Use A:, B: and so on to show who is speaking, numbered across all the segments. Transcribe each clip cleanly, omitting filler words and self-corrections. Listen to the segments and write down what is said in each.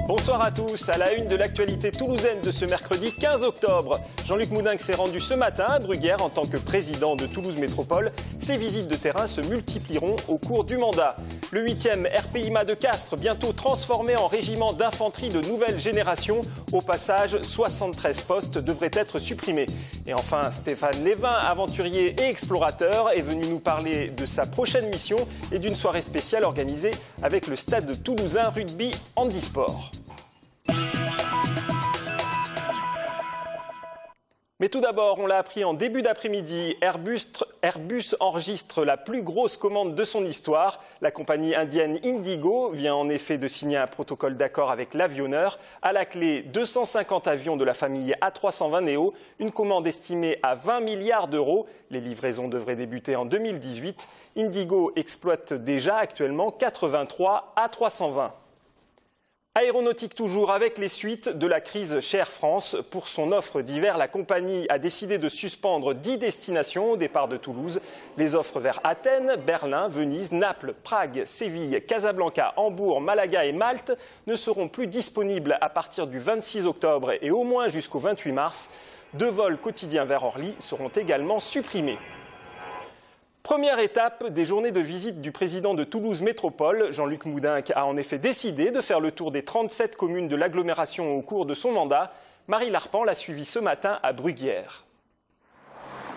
A: Bonsoir à tous. À la une de l'actualité toulousaine de ce mercredi 15 octobre, Jean-Luc Moudenc s'est rendu ce matin à Bruguière en tant que président de Toulouse Métropole. Ses visites de terrain se multiplieront au cours du mandat. Le 8e RPIMA de Castres, bientôt transformé en régiment d'infanterie de nouvelle génération. Au passage, 73 postes devraient être supprimés. Et enfin, Stéphane Lévin, aventurier et explorateur, est venu nous parler de sa prochaine mission et d'une soirée spéciale organisée avec le stade toulousain rugby handisport. Mais tout d'abord, on l'a appris en début d'après-midi, Airbus enregistre la plus grosse commande de son histoire. La compagnie indienne Indigo vient en effet de signer un protocole d'accord avec l'avionneur. À la clé, 250 avions de la famille A320neo, une commande estimée à 20 milliards d'euros. Les livraisons devraient débuter en 2018. Indigo exploite déjà actuellement 83 A320. Aéronautique toujours avec les suites de la crise chez Air France. Pour son offre d'hiver, la compagnie a décidé de suspendre 10 destinations au départ de Toulouse. Les offres vers Athènes, Berlin, Venise, Naples, Prague, Séville, Casablanca, Hambourg, Malaga et Malte ne seront plus disponibles à partir du 26 octobre et au moins jusqu'au 28 mars. 2 vols quotidiens vers Orly seront également supprimés. Première étape des journées de visite du président de Toulouse Métropole. Jean-Luc Moudenc a en effet décidé de faire le tour des 37 communes de l'agglomération au cours de son mandat. Marie Larpan l'a suivi ce matin à Bruguière.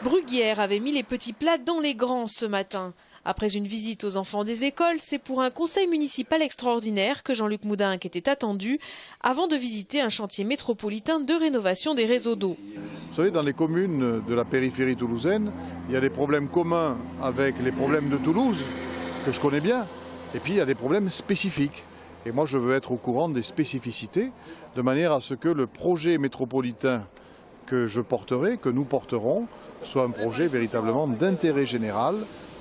B: Bruguière avait mis les petits plats dans les grands ce matin. Après une visite aux enfants des écoles, c'est pour un conseil municipal extraordinaire que Jean-Luc Moudenc était attendu avant de visiter un chantier métropolitain de rénovation des réseaux d'eau.
C: Vous savez, dans les communes de la périphérie toulousaine, il y a des problèmes communs avec les problèmes de Toulouse, que je connais bien, et puis il y a des problèmes spécifiques. Et moi, je veux être au courant des spécificités, de manière à ce que le projet métropolitain que je porterai, que nous porterons, soit un projet véritablement d'intérêt général,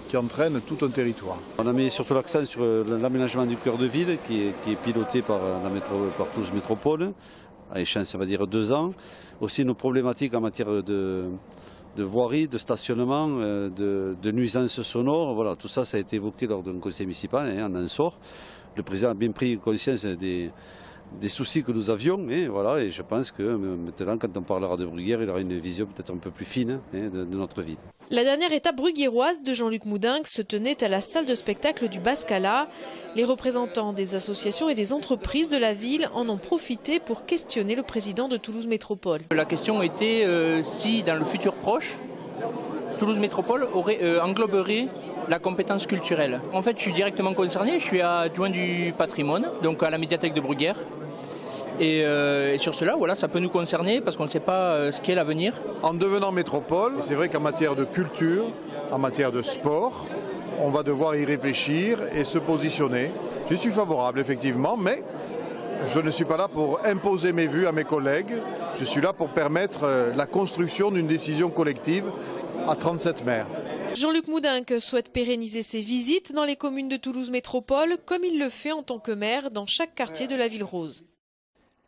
C: qui entraîne tout un territoire.
D: On a mis surtout l'accent sur l'aménagement du cœur de ville qui est piloté par Toulouse Métropole, à échéance, on va dire 2 ans. Aussi nos problématiques en matière de voirie, de stationnement, de nuisances sonores. Voilà, tout ça, ça a été évoqué lors d'un conseil municipal, on en sort. Le président a bien pris conscience des soucis que nous avions, et voilà, et je pense que maintenant, quand on parlera de Bruguière, il aura une vision peut-être un peu plus fine de notre ville.
B: La dernière étape bruguiéroise de Jean-Luc Moudenc se tenait à la salle de spectacle du Bascala. Les représentants des associations et des entreprises de la ville en ont profité pour questionner le président de Toulouse Métropole.
E: La question était si dans le futur proche, Toulouse Métropole engloberait la compétence culturelle. En fait, je suis directement concerné, je suis adjoint du patrimoine, donc à la médiathèque de Bruguière. Et sur cela, voilà, ça peut nous concerner parce qu'on ne sait pas ce qu'est l'avenir. En devenant métropole, c'est vrai qu'en matière de culture, en matière de sport, on va devoir y réfléchir et se positionner. Je suis favorable, effectivement, mais je ne suis pas là pour imposer mes vues à mes collègues. Je suis là pour permettre la construction d'une décision collective à 37 maires.
B: Jean-Luc Moudenc souhaite pérenniser ses visites dans les communes de Toulouse Métropole, comme il le fait en tant que maire dans chaque quartier de la Ville Rose.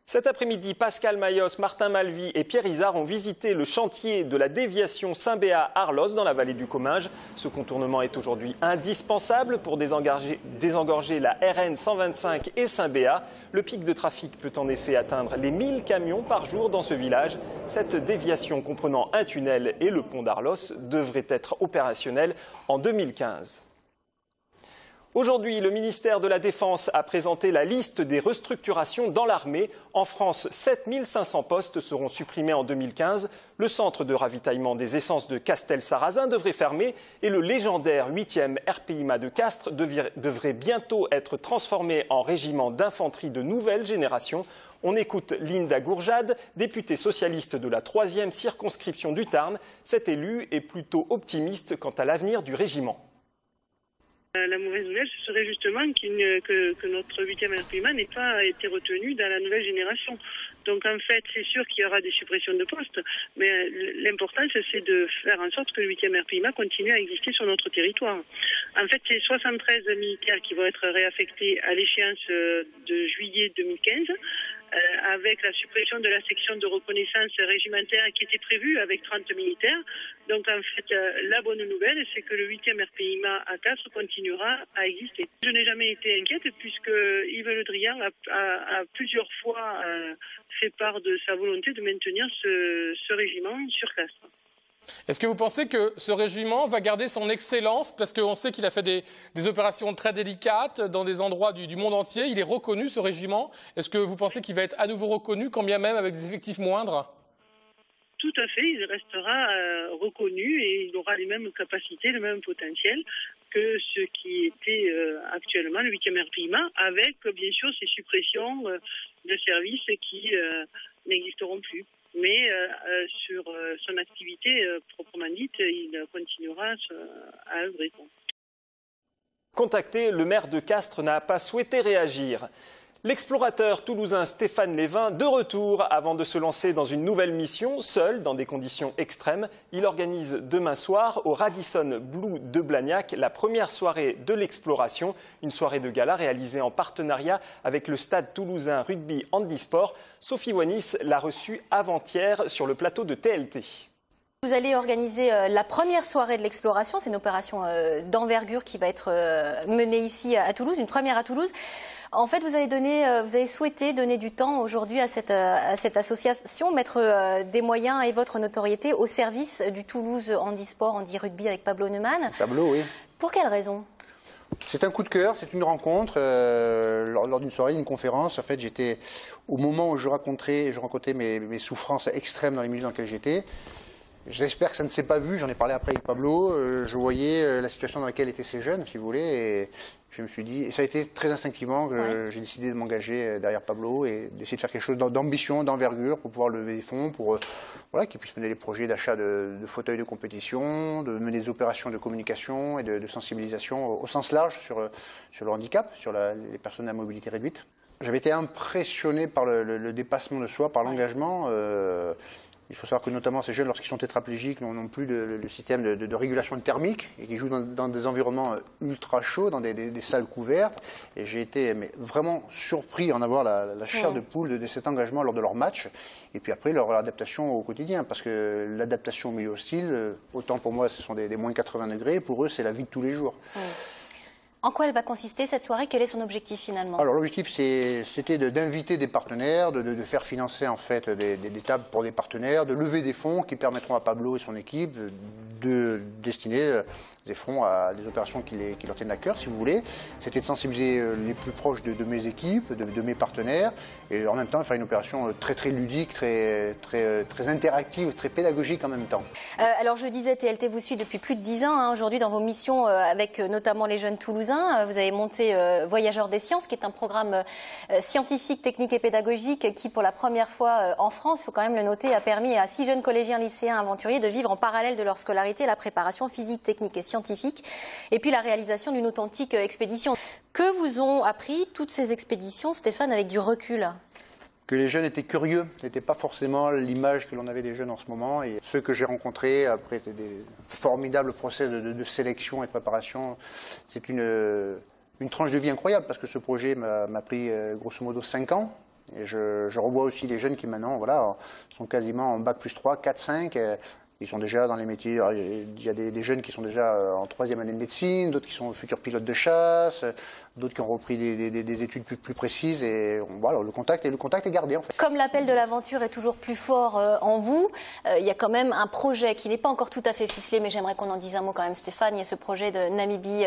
A: Cet après-midi, Pascal Mayos, Martin Malvy et Pierre Izard ont visité le chantier de la déviation Saint-Béat-Arlos dans la vallée du Comminges. Ce contournement est aujourd'hui indispensable pour désengorger la RN 125 et Saint-Béat. Le pic de trafic peut en effet atteindre les 1000 camions par jour dans ce village. Cette déviation comprenant un tunnel et le pont d'Arlos devrait être opérationnelle en 2015. Aujourd'hui, le ministère de la Défense a présenté la liste des restructurations dans l'armée. En France, 7500 postes seront supprimés en 2015. Le centre de ravitaillement des essences de Castel-Sarrazin devrait fermer et le légendaire 8e RPIMA de Castres devrait bientôt être transformé en régiment d'infanterie de nouvelle génération. On écoute Linda Gourjade, députée socialiste de la 3e circonscription du Tarn. Cette élue est plutôt optimiste quant à l'avenir du régiment.
F: La mauvaise nouvelle, ce serait justement que notre 8e RPIMA n'ait pas été retenu dans la nouvelle génération. Donc en fait, c'est sûr qu'il y aura des suppressions de postes, mais l'important, c'est de faire en sorte que le 8e RPIMA continue à exister sur notre territoire. En fait, c'est 73 militaires qui vont être réaffectés à l'échéance de juillet 2015. avec la suppression de la section de reconnaissance régimentaire qui était prévue avec 30 militaires. Donc en fait, la bonne nouvelle, c'est que le 8e RPIMA à Castres continuera à exister. Je n'ai jamais été inquiète puisque Yves Le Drian a plusieurs fois fait part de sa volonté de maintenir ce régiment sur Castres.
G: Est-ce que vous pensez que ce régiment va garder son excellence? Parce qu'on sait qu'il a fait des opérations très délicates dans des endroits du monde entier. Il est reconnu, ce régiment. Est-ce que vous pensez qu'il va être à nouveau reconnu, quand bien même avec des effectifs moindres?
F: Tout à fait, il restera reconnu et il aura les mêmes capacités, le même potentiel que ce qui était actuellement le 8e RPIMA, avec bien sûr ces suppressions de services qui n'existeront plus. Mais sur son activité proprement dite, il continuera à œuvrer.
A: Contacté, le maire de Castres n'a pas souhaité réagir. L'explorateur toulousain Stéphane Lévin, de retour avant de se lancer dans une nouvelle mission, seul, dans des conditions extrêmes. Il organise demain soir au Radisson Blu de Blagnac la première soirée de l'exploration, une soirée de gala réalisée en partenariat avec le stade toulousain rugby handisport. Sophie Wanis l'a reçue avant-hier sur le plateau de TLT.
H: Vous allez organiser la première soirée de l'exploration. C'est une opération d'envergure qui va être menée ici à Toulouse, une première à Toulouse. En fait, vous avez souhaité donner du temps aujourd'hui à cette association, mettre des moyens et votre notoriété au service du Toulouse handisport, handi rugby avec Pablo Neumann.
I: Pablo, oui.
H: Pour quelle raison ?
I: C'est un coup de cœur, c'est une rencontre. Lors d'une soirée, d'une conférence, en fait, j'étais au moment où je rencontrais mes souffrances extrêmes dans les milieux dans lesquels j'étais. J'espère que ça ne s'est pas vu, j'en ai parlé après avec Pablo, je voyais la situation dans laquelle étaient ces jeunes, si vous voulez, et je me suis dit, et ça a été très instinctivement que j'ai décidé de m'engager derrière Pablo et d'essayer de faire quelque chose d'ambition, d'envergure pour pouvoir lever des fonds, pour qu'ils puissent mener des projets d'achat de fauteuils de compétition, de mener des opérations de communication et de sensibilisation au sens large sur le handicap, sur les personnes à mobilité réduite. J'avais été impressionné par le dépassement de soi, par l'engagement. Il faut savoir que notamment ces jeunes, lorsqu'ils sont tétraplégiques, n'ont plus le système de régulation thermique et qui jouent dans des environnements ultra chauds, dans des salles couvertes. Et j'ai été vraiment surpris en avoir la chair de poule de cet engagement lors de leur match. Et puis après, leur adaptation au quotidien. Parce que l'adaptation au milieu hostile, autant pour moi, ce sont des moins 80 degrés. Pour eux, c'est la vie de tous les jours.
H: En quoi elle va consister cette soirée? Quel est son objectif finalement?
I: Alors l'objectif c'était d'inviter des partenaires, de faire financer en fait des tables pour des partenaires, de lever des fonds qui permettront à Pablo et son équipe de destiner des fonds à des opérations qui leur tiennent à cœur, si vous voulez. C'était de sensibiliser les plus proches de mes équipes, de mes partenaires, et en même temps faire une opération très très ludique, très interactive, très pédagogique en même temps.
H: Alors je disais, TLT vous suit depuis plus de 10 ans aujourd'hui dans vos missions avec notamment les jeunes Toulousains. Vous avez monté Voyageurs des sciences, qui est un programme scientifique, technique et pédagogique qui, pour la première fois en France, il faut quand même le noter, a permis à 6 jeunes collégiens lycéens aventuriers de vivre en parallèle de leur scolarité la préparation physique, technique et scientifique, et puis la réalisation d'une authentique expédition. Que vous ont appris toutes ces expéditions, Stéphane, avec du recul?
I: Que les jeunes étaient curieux, n'était pas forcément l'image que l'on avait des jeunes en ce moment. Et ceux que j'ai rencontrés, après des formidables process de sélection et de préparation, c'est une tranche de vie incroyable, parce que ce projet m'a pris grosso modo 5 ans. Et je revois aussi des jeunes qui maintenant sont quasiment en bac plus 3, 4, 5. Ils sont déjà dans les métiers. Alors, il y a des jeunes qui sont déjà en 3e année de médecine, d'autres qui sont futurs pilotes de chasse, d'autres qui ont repris des études plus précises. Et voilà, le contact est gardé en fait.
H: Comme l'appel de l'aventure est toujours plus fort en vous, il y a quand même un projet qui n'est pas encore tout à fait ficelé, mais j'aimerais qu'on en dise un mot quand même, Stéphane. Il y a ce projet de Namibie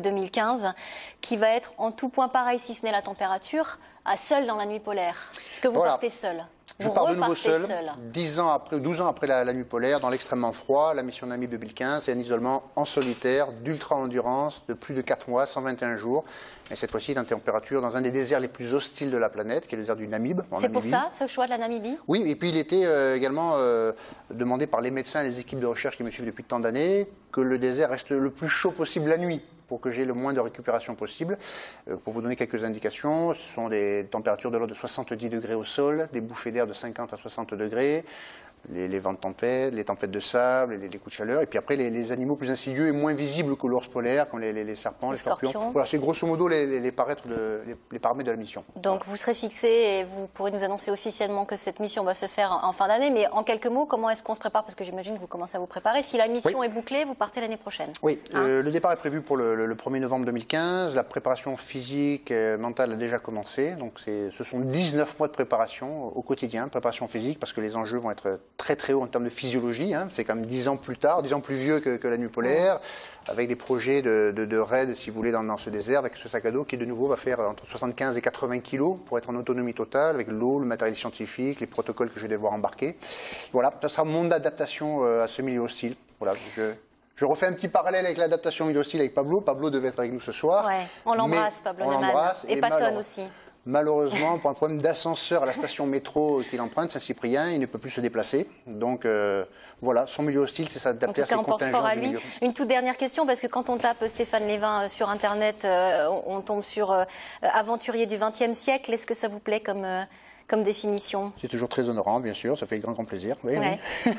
H: 2015 qui va être en tout point pareil, si ce n'est la température, à seul dans la nuit polaire. Est-ce que vous partez seul?
I: Je pars de nouveau seul, 12 ans après la nuit polaire, dans l'extrêmement froid. La mission Namib 2015, c'est un isolement en solitaire, d'ultra-endurance, de plus de 4 mois, 121 jours. Et cette fois-ci, dans température, dans un des déserts les plus hostiles de la planète, qui est le désert du Namib.
H: C'est pour ça, ce choix de la Namibie?
I: Oui, et puis il était également demandé par les médecins et les équipes de recherche qui me suivent depuis tant d'années, que le désert reste le plus chaud possible la nuit, pour que j'ai le moins de récupération possible. Pour vous donner quelques indications, ce sont des températures de l'ordre de 70 degrés au sol, des bouffées d'air de 50 à 60 degrés, les vents de tempête, les tempêtes de sable, les coups de chaleur, et puis après les animaux plus insidieux et moins visibles que l'ours polaire, comme les serpents, les scorpions. Voilà, c'est grosso modo les paramètres de la mission.
H: Donc vous serez fixé et vous pourrez nous annoncer officiellement que cette mission va se faire en fin d'année, mais en quelques mots, comment est-ce qu'on se prépare? Parce que j'imagine que vous commencez à vous préparer. Si la mission est bouclée, vous partez l'année prochaine.
I: Oui, le départ est prévu pour le 1er novembre 2015. La préparation physique et mentale a déjà commencé. Donc ce sont 19 mois de préparation au quotidien, préparation physique, parce que les enjeux vont être très très hauts en termes de physiologie. Hein. C'est quand même 10 ans plus tard, 10 ans plus vieux que la nuit polaire, avec des projets de raid, si vous voulez, dans ce désert, avec ce sac à dos qui de nouveau va faire entre 75 et 80 kilos pour être en autonomie totale, avec l'eau, le matériel scientifique, les protocoles que je vais devoir embarquer. Voilà, ça sera mon adaptation à ce milieu hostile. Voilà, je refais un petit parallèle avec l'adaptation milieu hostile avec Pablo. Pablo devait être avec nous ce soir.
H: Ouais, on l'embrasse, Pablo Neumann. Et Patton aussi.
I: Malheureusement, pour un problème d'ascenseur à la station métro qu'il emprunte, Saint-Cyprien, il ne peut plus se déplacer. Donc voilà, son milieu hostile, c'est s'adapter à ses contingents. En tout cas, on pense fort à lui.
H: Une toute dernière question, parce que quand on tape Stéphane Lévin sur Internet, on tombe sur aventurier du XXe siècle. Est-ce que ça vous plaît comme définition?
I: C'est toujours très honorant, bien sûr, ça fait grand plaisir. Oui,
H: ouais. Oui.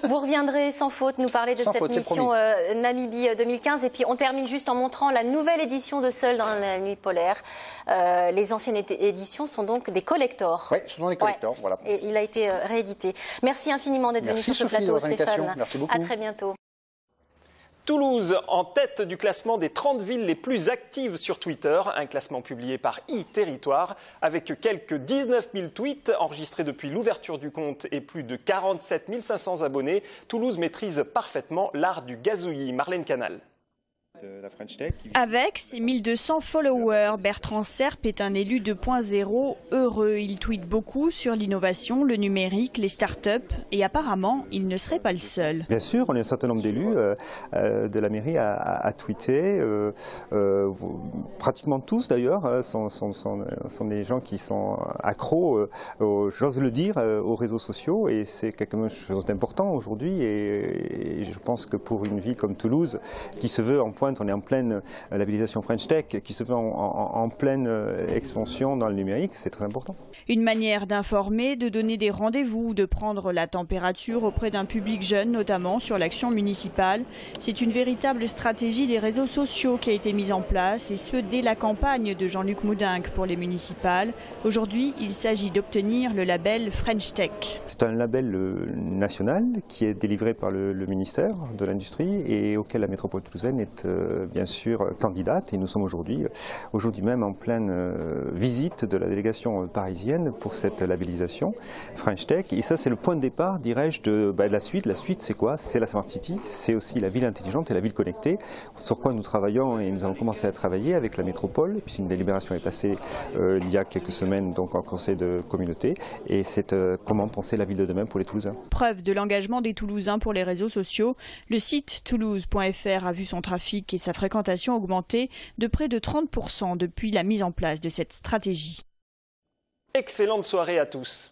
H: Vous reviendrez sans faute nous parler de cette mission Namibie 2015. Et puis on termine juste en montrant la nouvelle édition de Seul dans la nuit polaire. Les anciennes éditions sont donc des collectors.
I: Oui, ce sont des collectors, voilà.
H: Et il a été réédité. Merci infiniment d'être venu sur ce plateau, Stéphane.
I: Merci beaucoup.
H: À très bientôt.
A: Toulouse en tête du classement des 30 villes les plus actives sur Twitter, un classement publié par e-Territoire, avec quelques 19 000 tweets enregistrés depuis l'ouverture du compte et plus de 47 500 abonnés. Toulouse maîtrise parfaitement l'art du gazouillis. Marlène Canal.
J: Avec ses 1200 followers, Bertrand Serpe est un élu 2.0 heureux. Il tweete beaucoup sur l'innovation, le numérique, les start-up et apparemment, il ne serait pas le seul.
K: Bien sûr, on est un certain nombre d'élus de la mairie à tweeter. Pratiquement tous d'ailleurs sont des gens qui sont accros, j'ose le dire, aux réseaux sociaux et c'est quelque chose d'important aujourd'hui et je pense que pour une ville comme Toulouse qui se veut en point, on est en pleine labellisation French Tech, qui se fait en pleine expansion dans le numérique, c'est très important.
J: Une manière d'informer, de donner des rendez-vous, de prendre la température auprès d'un public jeune, notamment sur l'action municipale. C'est une véritable stratégie des réseaux sociaux qui a été mise en place, et ce dès la campagne de Jean-Luc Moudinque pour les municipales. Aujourd'hui, il s'agit d'obtenir le label French Tech.
K: C'est un label national qui est délivré par le ministère de l'Industrie et auquel la métropole toulousaine est bien sûr candidate et nous sommes aujourd'hui même en pleine visite de la délégation parisienne pour cette labellisation French Tech et ça c'est le point de départ, dirais-je, de la suite. La suite c'est quoi? C'est la Smart City, c'est aussi la ville intelligente et la ville connectée sur quoi nous travaillons et nous allons commencer à travailler avec la métropole puisqu'une délibération est passée il y a quelques semaines donc en conseil de communauté et c'est comment penser la ville de demain pour les Toulousains.
J: Preuve de l'engagement des Toulousains pour les réseaux sociaux, le site toulouse.fr a vu son trafic et sa fréquentation augmenter de près de 30% depuis la mise en place de cette stratégie.
A: Excellente soirée à tous.